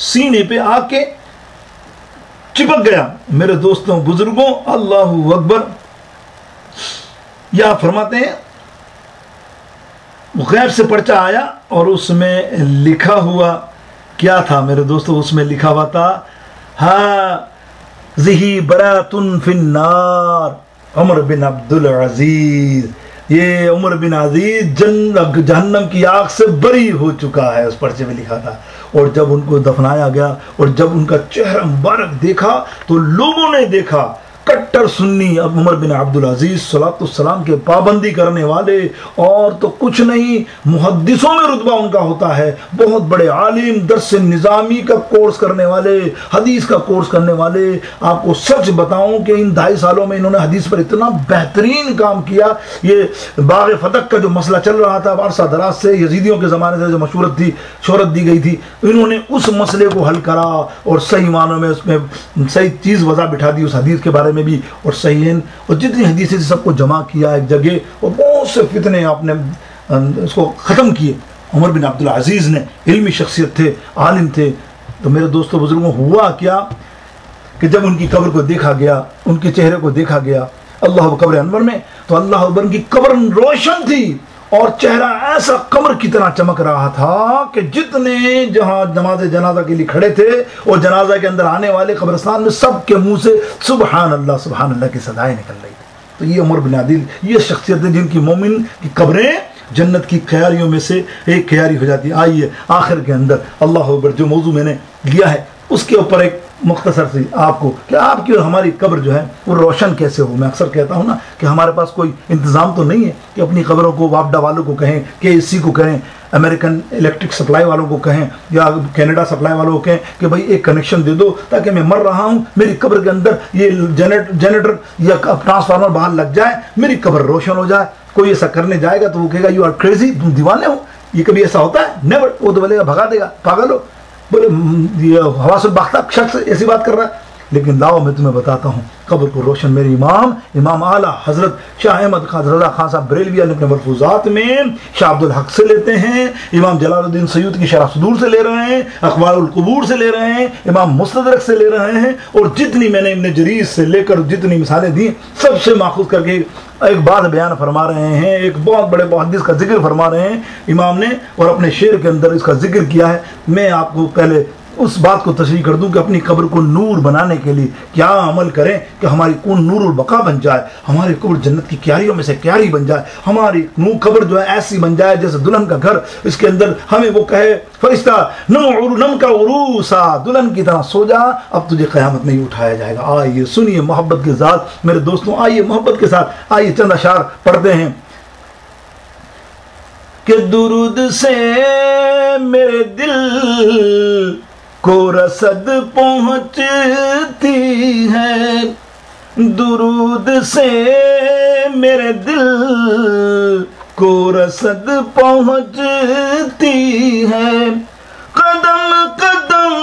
سینے پہ آ کے چپک گیا. میرے دوستوں بزرگوں اللہ اکبر. یا فرماتے ہیں غیب سے پرچہ آیا اور اس میں لکھا ہوا کیا تھا میرے دوستوں؟ اس میں لکھا ہوا تھا ہاں ذہی براتن فی النار عمر بن عبد العزیز. یہ عمر بن عزیز جہنم کی آگ سے بری ہو چکا ہے، اس پرچے میں لکھا تھا. اور جب ان کو دفنایا گیا اور جب ان کا چہرہ مبارک دیکھا تو لوگوں نے دیکھا کٹر سنی اب عمر بن عبد العزیز صلاۃ السلام کے پابندی کرنے والے، اور تو کچھ نہیں محدثوں میں رتبہ ان کا ہوتا ہے، بہت بڑے عالم، درس نظامی کا کورس کرنے والے، حدیث کا کورس کرنے والے. آپ کو سچ بتاؤں کہ ان 2.5 سالوں میں انہوں نے حدیث پر اتنا بہترین کام کیا. یہ باغ فتح کا جو مسئلہ چل رہا تھا عرصہ دراز سے، یزیدیوں کے زمانے سے جو شہرت دی گئی تھی، انہوں نے اس مسئلے کو حل کرا اور صحیح معنوں میں اس میں صحیح چیز وضع بٹھا دی اس حدیث کے بارے میں بھی، اور صحیح اور جتنی حدیثیں سب کو جمع کیا ایک جگہ اور بہت سے فتنے آپ نے اس کو ختم کیے. عمر بن عبد العزیز نے علمی شخصیت تھے، عالم تھے. تو میرے دوستوں بزرگوں ہوا کیا کہ جب ان کی قبر کو دیکھا گیا، ان کے چہرے کو دیکھا گیا اللہ قبر انور میں، تو اللہ اکبر کی قبر روشن تھی اور چہرہ ایسا قمر کی طرح چمک رہا تھا کہ جتنے جہاں نماز جنازہ کے لیے کھڑے تھے اور جنازہ کے اندر آنے والے قبرستان میں سب کے منہ سے سبحان اللہ کی صدائیں نکل رہی تھی. تو یہ عمر بن عدیل یہ شخصیت ہے جن کی مومن کی قبریں جنت کی کیاریوں میں سے ایک کیاری ہو جاتی ہے۔ آئیے آخر کے اندر اللہ اکبر جو موضوع میں نے لیا ہے اس کے اوپر ایک مختصر سی آپ کو کہ آپ کی اور ہماری قبر جو ہے وہ روشن کیسے ہو۔ میں اکثر کہتا ہوں نا کہ ہمارے پاس کوئی انتظام تو نہیں ہے کہ اپنی قبروں کو واپڈا والوں کو کہیں، KSC کو کہیں، امریکن الیکٹرک سپلائی والوں کو کہیں یا کینیڈا سپلائی والوں کو کہیں کہ بھائی ایک کنیکشن دے دو تاکہ میں مر رہا ہوں میری قبر کے اندر یہ جنریٹر یا ٹرانسفارمر باہر لگ جائے، میری قبر روشن ہو جائے۔ کوئی ایسا کرنے جائے گا تو وہ کہے گا یو آر کریزی، تم دیوانے ہو، یہ کبھی ایسا ہوتا ہے؟ نیور۔ وہ تو بولے گا بھگا دے گا، پاگل ہو، بولے یہ حواس البختہ شخص ایسی بات کر رہا ہے۔ لیکن لاؤ میں تمہیں بتاتا ہوں قبر کو روشن میرے امام اعلیٰ حضرت شاہ احمد خان رضا خان صاحب بریلوی نے اپنے ملفوظات میں شاہ عبد الحق سے لیتے ہیں، امام جلال الدین سیوط کی شرح صدور سے لے رہے ہیں، اخبار القبور سے لے رہے ہیں، امام مستدرک سے لے رہے ہیں، اور جتنی میں نے ابن جریر سے لے کر جتنی مثالیں دی سب سے ماخوذ کر کے ایک بات بیان فرما رہے ہیں، ایک بہت بڑے محدث کا ذکر فرما رہے ہیں امام نے، اور اپنے شعر کے اندر اس کا ذکر کیا ہے۔ میں آپ کو پہلے اس بات کو تشریح کر دوں کہ اپنی قبر کو نور بنانے کے لیے کیا عمل کریں کہ ہماری کون نور البقا بن جائے، ہماری قبر جنت کی کیاریوں میں سے کیاری بن جائے، ہماری قبر جو ہے ایسی بن جائے جیسے دلہن کا گھر، اس کے اندر ہمیں وہ کہے فرشتہ نم کا عروسا، دلہن کی طرح سو جا، اب تجھے قیامت میں ہی اٹھایا جائے گا۔ آئیے سنیے محبت کے ساتھ میرے دوستوں، آئیے محبت کے ساتھ آئیے چند اشعار پڑھتے ہیں کہ درود سے میرے دل کو رسد پہنچتی ہے، درود سے میرے دل کو رسد پہنچتی ہے، قدم قدم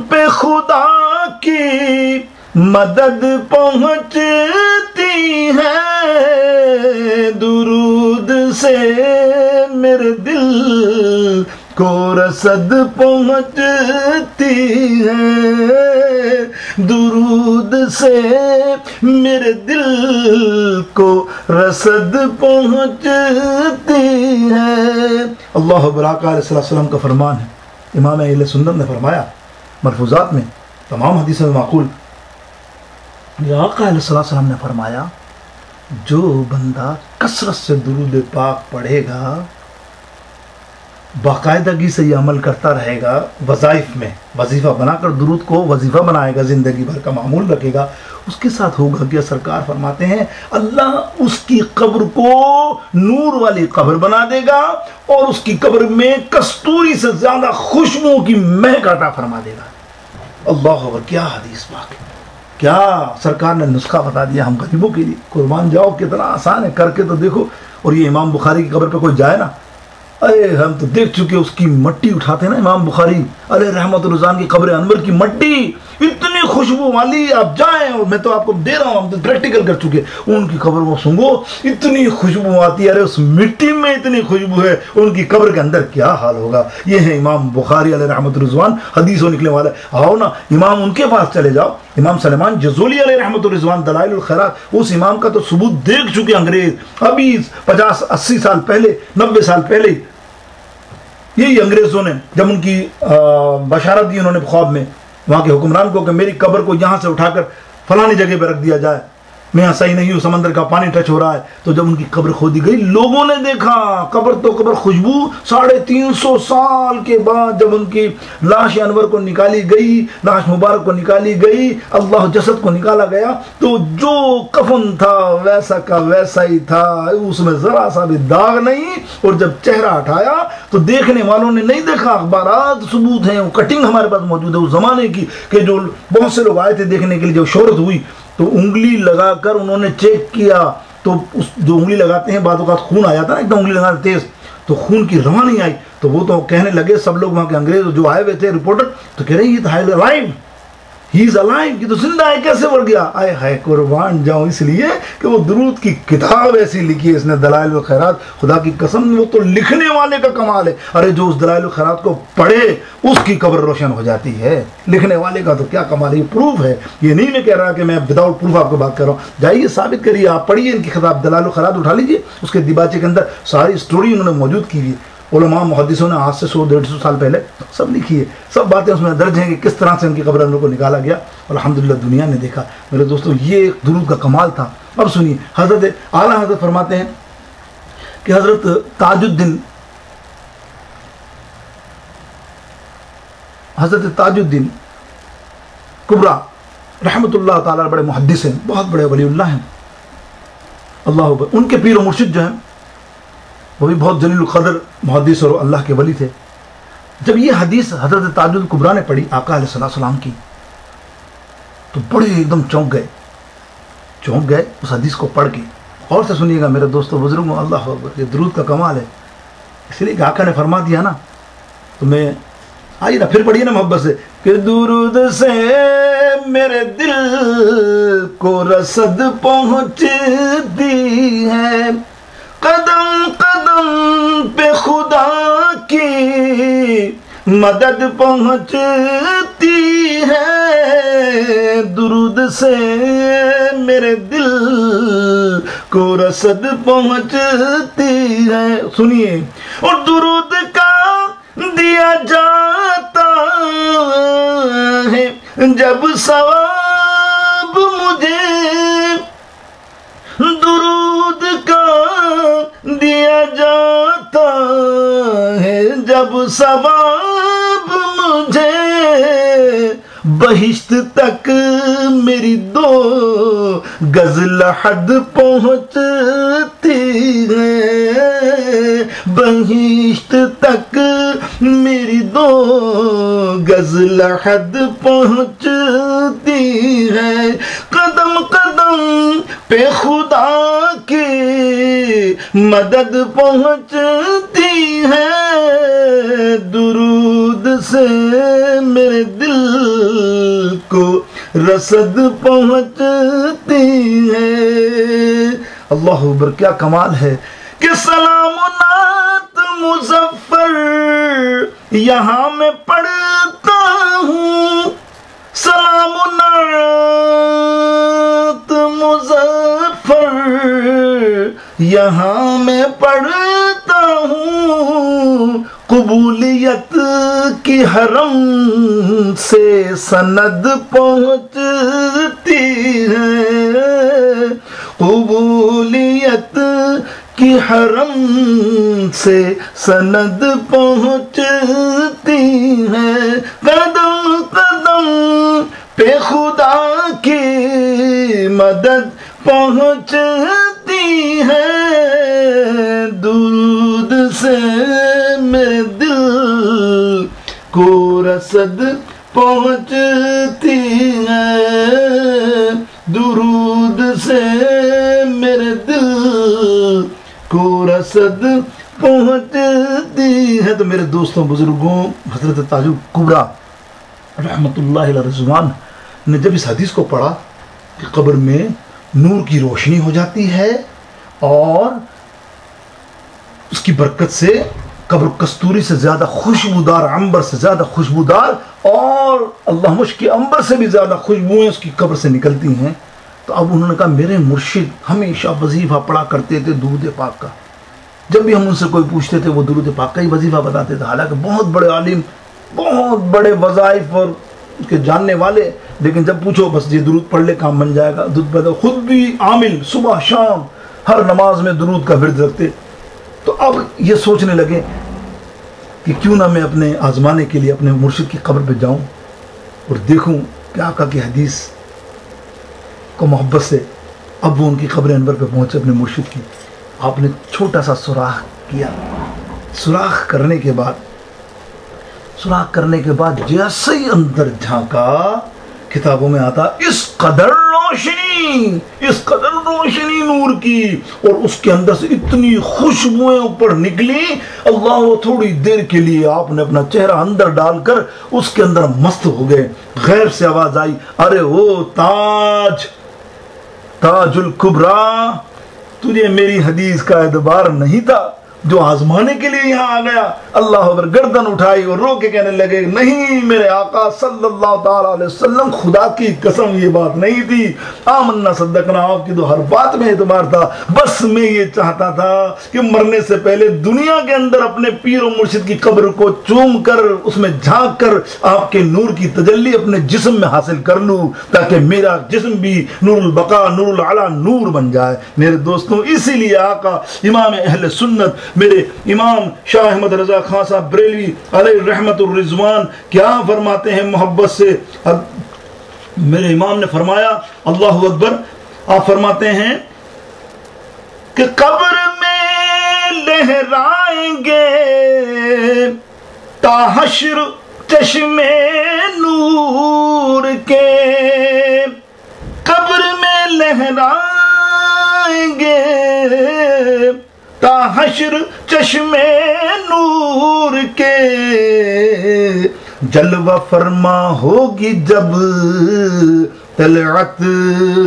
پہ خدا کی مدد پہنچتی ہے، درود سے میرے دل کو رسد پہنچتی ہے، درود سے میرے دل کو رسد پہنچتی ہے۔ اللہ برآقا علیہ السلام کا فرمان ہے، امام اہل سنت نے فرمایا ملفوظات میں، تمام حدیثوں میں معقول، آقا علیہ السلام نے فرمایا جو بندہ کثرت سے درود پاک پڑھے گا، باقاعدگی سے یہ عمل کرتا رہے گا، وظائف میں وظیفہ بنا کر درود کو وظیفہ بنائے گا، زندگی بھر کا معمول رکھے گا، اس کے ساتھ ہوگا کہ سرکار فرماتے ہیں اللہ اس کی قبر کو نور والی قبر بنا دے گا، اور اس کی قبر میں کستوری سے زیادہ خوشبو کی مہک عطا فرما دے گا۔ اللہ اکبر، کیا حدیث پاک ہے، کیا سرکار نے نسخہ بتا دیا ہم غریبوں کے لیے۔ قربان جاؤ، کتنا آسان ہے، کر کے تو دیکھو۔ اور یہ امام بخاری کی قبر پہ کوئی جائے نا، ارے ہم تو دیکھ چکے، اس کی مٹی اٹھاتے ہیں نا امام بخاری علیہ رحمت الرضوان کی قبر انور کی مٹی اتنی خوشبو والی، آپ جائیں، اور میں تو آپ کو دے رہا ہوں، ہم تو پریکٹیکل کر چکے، ان کی قبر کو سنگو، اتنی خوشبو آتی ہے، ارے اس مٹی میں اتنی خوشبو ہے، ان کی قبر کے اندر کیا حال ہوگا۔ یہ ہے امام بخاری علیہ رحمت الرضوان، حدیثوں نکلنے والا ہے۔ آؤ نا امام ان کے پاس چلے جاؤ، امام سلیمان جزولی علیہ رحمت الرضوان دلائل الخیرات، اس امام کا تو ثبوت دیکھ چکے انگریز، ابھی 50-80 سال پہلے، 90 سال پہلے یہی انگریزوں نے جب ان کی بشارت دی انہوں نے خواب میں وہاں کے حکمران کو کہ میری قبر کو یہاں سے اٹھا کر فلانی جگہ پہ رکھ دیا جائے، میں یہاں صحیح نہیں ہوں، سمندر کا پانی ٹچ ہو رہا ہے، تو جب ان کی قبر کھودی گئی لوگوں نے دیکھا قبر تو قبر، خوشبو 350 سال کے بعد جب ان کی لاش انور کو نکالی گئی، لاش مبارک کو نکالی گئی، اللہ جسد کو نکالا گیا، تو جو کفن تھا ویسا کا ویسا ہی تھا، اس میں ذرا سا بھی داغ نہیں، اور جب چہرہ ہٹایا تو دیکھنے والوں نے نہیں دیکھا، اخبارات ثبوت ہیں، وہ کٹنگ ہمارے پاس موجود ہے اس زمانے کی، کہ جو بہت سے لوگ آئے تھے دیکھنے کے لیے، جب شہرت ہوئی تو انگلی لگا کر انہوں نے چیک کیا، تو اس جو انگلی لگاتے ہیں بعض اوقات خون آ جاتا ہے نا، ایک دم انگلی لگاتے تیز، تو خون کی رواں نہیں آئی، تو وہ تو کہنے لگے سب لوگ وہاں کے انگریز جو آئے ہوئے تھے رپورٹر، تو کہہ رہے ہیں یہ تو ہی از الائیو، یہ تو زندہ ہے، کیسے مر گیا؟ آئے ہائے قربان جاؤں، اس لیے کہ وہ درود کی کتاب ایسی لکھی ہے اس نے، دلائل الخیرات، خدا کی قسم وہ تو لکھنے والے کا کمال ہے، ارے جو اس دلائل الخیرات کو پڑھے اس کی قبر روشن ہو جاتی ہے، لکھنے والے کا تو کیا کمال ہے، یہ پروف ہے، یہ نہیں میں کہہ رہا کہ میں وداؤٹ پروف آپ کو بات کر رہا ہوں، جائیے ثابت کریے، آپ پڑھیے ان کی کتاب دلائل الخیرات اٹھا لیجیے، اس کے دیباچے کے اندر ساری سٹوری انہوں نے موجود کی ہے، علماء محدثوں نے آج سے 100-150 سال پہلے سب لکھی ہے، سب باتیں اس میں درج ہیں کہ کس طرح سے ان کی قبر انور کو نکالا گیا، الحمدللہ دنیا نے دیکھا۔ میرے دوستو یہ ایک درود کا کمال تھا۔ اب سنیے، حضرت اعلیٰ حضرت فرماتے ہیں کہ حضرت تاج الدین کبرا رحمت اللہ تعالیٰ بڑے محدث ہیں، بہت بڑے ولی اللہ ہیں، اللہ اکبر، ان کے پیر و مرشد جو ہیں وہ بھی بہت جلیل القدر محدث اور اللہ کے ولی تھے۔ جب یہ حدیث حضرت تاج الکبرا نے پڑھی آقا علیہ السلام کی تو بڑے ایک دم چونک گئے اس حدیث کو پڑھ کے۔ اور سے سنیے گا میرے دوستوں بزرگوں، اللہ اکبر، یہ درود کا کمال ہے، اس لیے کہ آقا نے فرما دیا نا، تو میں آئیے نا پھر پڑھیے نا محبت سے کہ درود سے میرے دل کو رسد پہنچتی ہے، قدم قدم پہ خدا کی مدد پہنچتی ہے، درود سے میرے دل کو رسد پہنچتی ہے۔ سنیے، اور درود کا دیا جاتا ہے جب ثواب مجھے، درود کا دیا جاتا ہے جب ثواب مجھے، بہشت تک میری 2 گز لحد پہنچتی ہے، بہشت تک میری 2 گز لحد پہنچتی ہے، قدم قدم پہ خدا کی مدد پہنچتی ہے، درود سے میرے دل کو رسد پہنچتی ہے۔ اللہ اکبر، کیا کمال ہے کہ سلام و نعت مظفر یہاں میں پڑھتا ہوں، سلام و نعت مظفر یہاں میں پڑھتا ہوں، قبولیت کی حرم سے سند پہنچتی ہے، قبولیت کی حرم سے سند پہنچتی ہے، قدم قدم پہ خدا کی مدد پہنچتی ہے، درود سے میرے دل کو رسد پہنچتی ہے، درود سے میرے دل کو رسد پہنچتی ہے۔ تو میرے دوستوں بزرگوں، حضرت تاج الکبرا رحمت اللہ علیہ رضوان نے جب اس حدیث کو پڑھا کہ قبر میں نور کی روشنی ہو جاتی ہے اور اس کی برکت سے قبر کستوری سے زیادہ خوشبودار، عنبر سے زیادہ خوشبودار، اور اللہ مشک کے عنبر سے بھی زیادہ خوشبوئیں اس کی قبر سے نکلتی ہیں، تو اب انہوں نے کہا میرے مرشد ہمیشہ وظیفہ پڑھا کرتے تھے درود پاک کا، جب بھی ہم ان سے کوئی پوچھتے تھے وہ درود پاک کا ہی وظیفہ بتاتے تھے، حالانکہ بہت بڑے عالم، بہت بڑے وظائف اور اس کے جاننے والے، لیکن جب پوچھو بس یہ درود پڑھ لے کام بن جائے گا، خود بھی عامل صبح شام ہر نماز میں درود کا ورد رکھتے۔ تو اب یہ سوچنے لگے کہ کیوں نہ میں اپنے آزمانے کے لیے اپنے مرشد کی قبر پہ جاؤں اور دیکھوں کہ آقا کی حدیث کو محبت سے۔ اب وہ ان کی قبر انور پہ پہنچے اپنے مرشد کی، آپ نے چھوٹا سا سوراخ کیا، سوراخ کرنے کے بعد جیسے ہی اندر جھانکا، کتابوں میں آتا اس قدر روشنی نور کی، اور اس کے اندر سے اتنی خوشبوئیں اوپر نکلی، اللہ وہ تھوڑی دیر کے لیے آپ نے اپنا چہرہ اندر ڈال کر اس کے اندر مست ہو گئے۔ غیب سے آواز آئی، ارے وہ تاج الکبرا، تجھے میری حدیث کا اعتبار نہیں تھا، جو آزمانے کے لیے یہاں آ گیا، اللہ اکبر، گردن اٹھائی اور رو کے کہنے لگے نہیں میرے آقا صلی اللہ تعالیٰ علیہ وسلم، خدا کی قسم یہ بات نہیں تھی، آمنا صدقنا، آپ کی تو ہر بات میں اعتبار تھا، بس میں یہ چاہتا تھا کہ مرنے سے پہلے دنیا کے اندر اپنے پیر و مرشد کی قبر کو چوم کر اس میں جھانک کر آپ کے نور کی تجلی اپنے جسم میں حاصل کر لوں، تاکہ میرا جسم بھی نور البقاء نور العلا نور بن جائے۔ میرے دوستوں، اسی لیے آقا امام اہل سنت میرے امام شاہ احمد رضا خان صاحب بریلوی علیہ رحمت الرضوان کیا فرماتے ہیں محبت سے؟ میرے امام نے فرمایا، اللہ اکبر، آپ فرماتے ہیں کہ قبر میں لہرائیں گے تا حشر چشمے نور کے، قبر میں لہرائیں گے تا حشر چشمے نور کے، جلوہ فرما ہوگی جب طلعت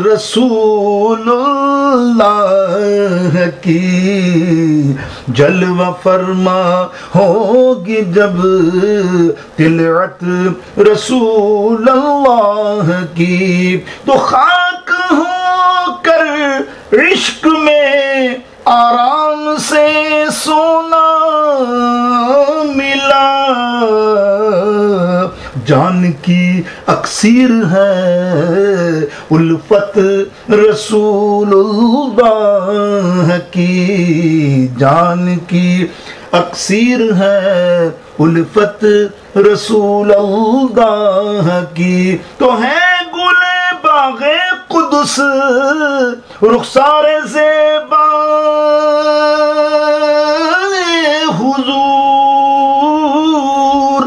رسول اللہ کی، جلوہ فرما ہوگی جب طلعت رسول اللہ کی، تو خاک ہو کر عشق میں آرام سے سونا ملا، جان کی اکسیر ہے الفت رسول اللہ کی، جان کی اکسیر ہے الفت رسول اللہ کی، تو ہے گل باغ قدس رخسار زیبا حضور،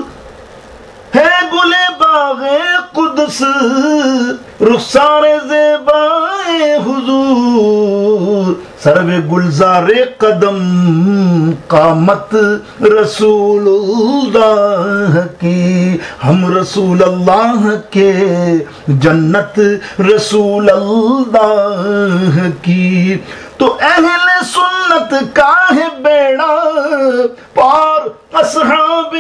ہے گل باغ قدس رخسار زیبا حضور، سرو گلزار قدم قامت رسول اللہ کی، ہم رسول اللہ کے جنت رسول اللہ کی، تو اہل سنت کا ہے بیڑا پار اصحاب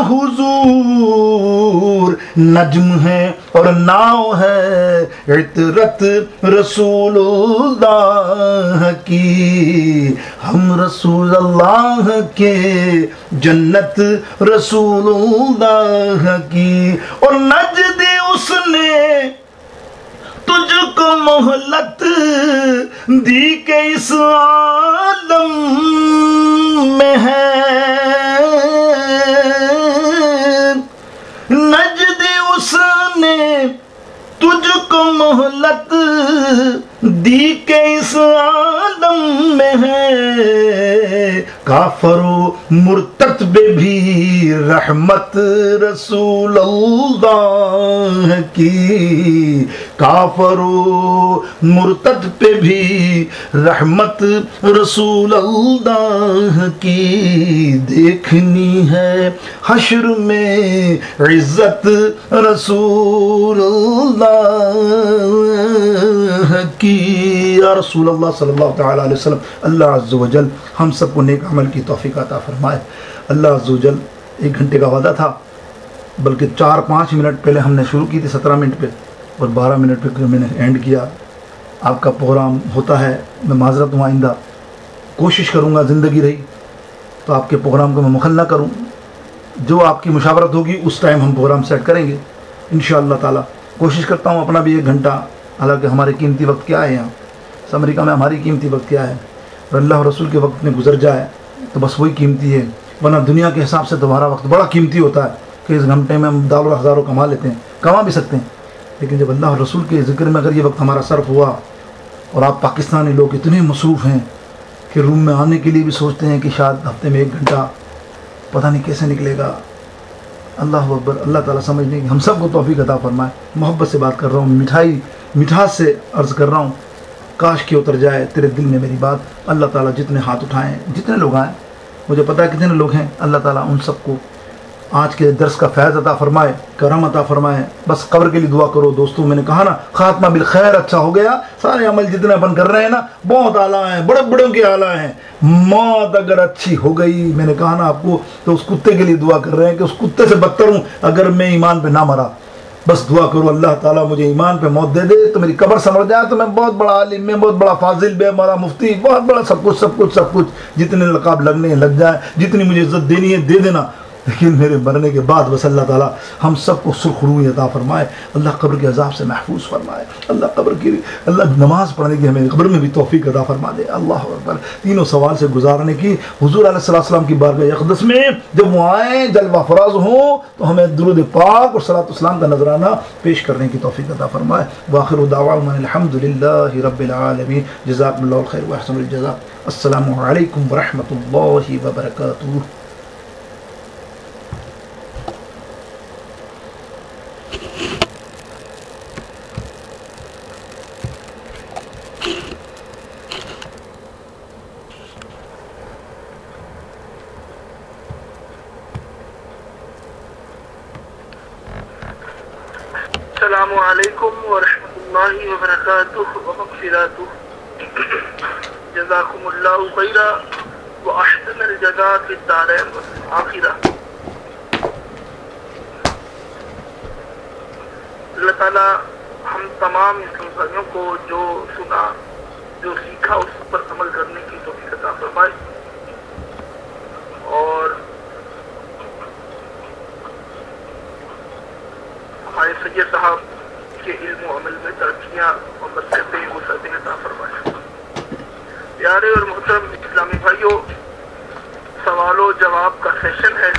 حضور، نجم ہے اور ناؤ ہے عطرت رسول اللہ کی، ہم رسول اللہ کے جنت رسول اللہ کی، اور نجدی اس نے تجھ کو مہلت دی کہ اس عالم میں ہے، نجدی اس نے تجھ کو مہلت دی کہ اس عالم میں ہے، کافر و مرتد پہ بھی رحمت رسول اللہ کی، کافر و مرتد پہ بھی رحمت رسول اللہ کی، دیکھنی ہے حشر میں عزت رسول اللہ کی، یا رسول اللہ صلی اللہ تعالیٰ علیہ وسلم۔ اللہ عز و جل ہم سب کو نیک عمل کی توفیق عطا فرمائے۔ اللہ عز و جل 1 گھنٹے کا وعدہ تھا، بلکہ 4-5 منٹ پہلے ہم نے شروع کی تھی 17 منٹ پہ، اور 12 منٹ پہ میں نے اینڈ کیا۔ آپ کا پروگرام ہوتا ہے، میں معذرت ہوں، آئندہ کوشش کروں گا زندگی رہی تو آپ کے پروگرام کو میں مخل نہ کروں، جو آپ کی مشاورت ہوگی اس ٹائم ہم پروگرام سیٹ کریں گے انشاءاللہ تعالی۔ کوشش کرتا ہوں اپنا بھی 1 گھنٹہ، حالانکہ ہمارے قیمتی وقت کیا ہے، یہاں امریکہ میں ہماری قیمتی وقت کیا ہے، اور اللہ اور رسول کے وقت میں گزر جائے تو بس وہی قیمتی ہے، ورنہ دنیا کے حساب سے تمہارا وقت بڑا قیمتی ہوتا ہے کہ اس گھنٹے میں ہم ڈالر ہزاروں کما لیتے ہیں، کما بھی سکتے ہیں، لیکن جب اللہ اور رسول کے ذکر میں اگر یہ وقت ہمارا صرف ہوا، اور آپ پاکستانی لوگ اتنے مصروف ہیں کہ روم میں آنے کے لیے بھی سوچتے ہیں کہ شاید ہفتے میں 1 گھنٹہ پتہ نہیں کیسے نکلے گا۔ اللہ اکبر، اللہ تعالیٰ سمجھنے کی ہم سب کو توفیق عطا فرمائے۔ محبت سے بات کر رہا ہوں، مٹھاس سے عرض کر رہا ہوں، کاش کہ اتر جائے تیرے دل میں میری بات۔ اللہ تعالیٰ جتنے ہاتھ اٹھائیں، جتنے لوگ آئیں، مجھے پتہ ہے کتنے لوگ ہیں، اللہ تعالیٰ ان سب کو آج کے درس کا فیض عطا فرمائے، کرم عطا فرمائے. بس قبر کے لیے دعا کرو دوستوں. میں نے کہا نا خاتمہ بالخیر اچھا ہو گیا. سارے عمل جتنے اپن کر رہے ہیں نا بہت اعلیٰ ہیں، بڑے بڑوں کے اعلیٰ ہیں. موت اگر اچھی ہو گئی، میں نے کہا نا آپ کو، تو اس کتے کے لیے دعا کر رہے ہیں کہ اس کتے سے بدتر ہوں اگر میں ایمان پہ نہ مرا. بس دعا کرو اللہ تعالیٰ مجھے ایمان پہ موت دے دے تو میری قبر سمجھ جائے تو میں بہت بڑا عالم، میں بہت بڑا فاضل، بے بڑا مفتی، بہت بڑا سب کچھ سب کچھ سب کچھ. جتنے لقاب لگنے ہیں لگ جائیں، جتنی مجھے عزت دینی ہے دے دینا، لیکن میرے مرنے کے بعد بس اللہ تعالیٰ ہم سب کو سرخ روئی عطا فرمائے. اللہ قبر کے عذاب سے محفوظ فرمائے. اللہ نماز پڑھنے کی ہمیں قبر میں بھی توفیق عطا فرما دے. اللہ اکبر. تینوں سوال سے گزارنے کی حضور علیہ السلام کی بارگاہ اقدس میں جب وہ آئیں جلوہ فراز ہوں تو ہمیں درود پاک اور صلاۃ والسلام کا نذرانہ پیش کرنے کی توفیق عطا فرمائے. وآخر دعوانا الحمد للہ رب العالمین. جزاکم اللہ الخیر واحسن الجزاء. السلام علیکم ورحمۃ اللہ وبرکاتہ. السلام علیکم ورحمۃ اللہ وبرکاتہ ومغفراتہ. جزاکم اللہ خیرا واحسن الجزاء فی الدارین والآخرہ. اللہ تعالیٰ ہم تمام اسلام بھائیوں کو جو سنا جو سیکھا اس پر عمل کرنے کی توفیق عطا فرمائے، اور ہمارے سید صاحب کے علم و عمل میں ترقیاں اور برکتیں وسعتیں عطا فرمائے. پیارے اور محترم اسلامی بھائیوں، سوال و جواب کا سیشن ہے.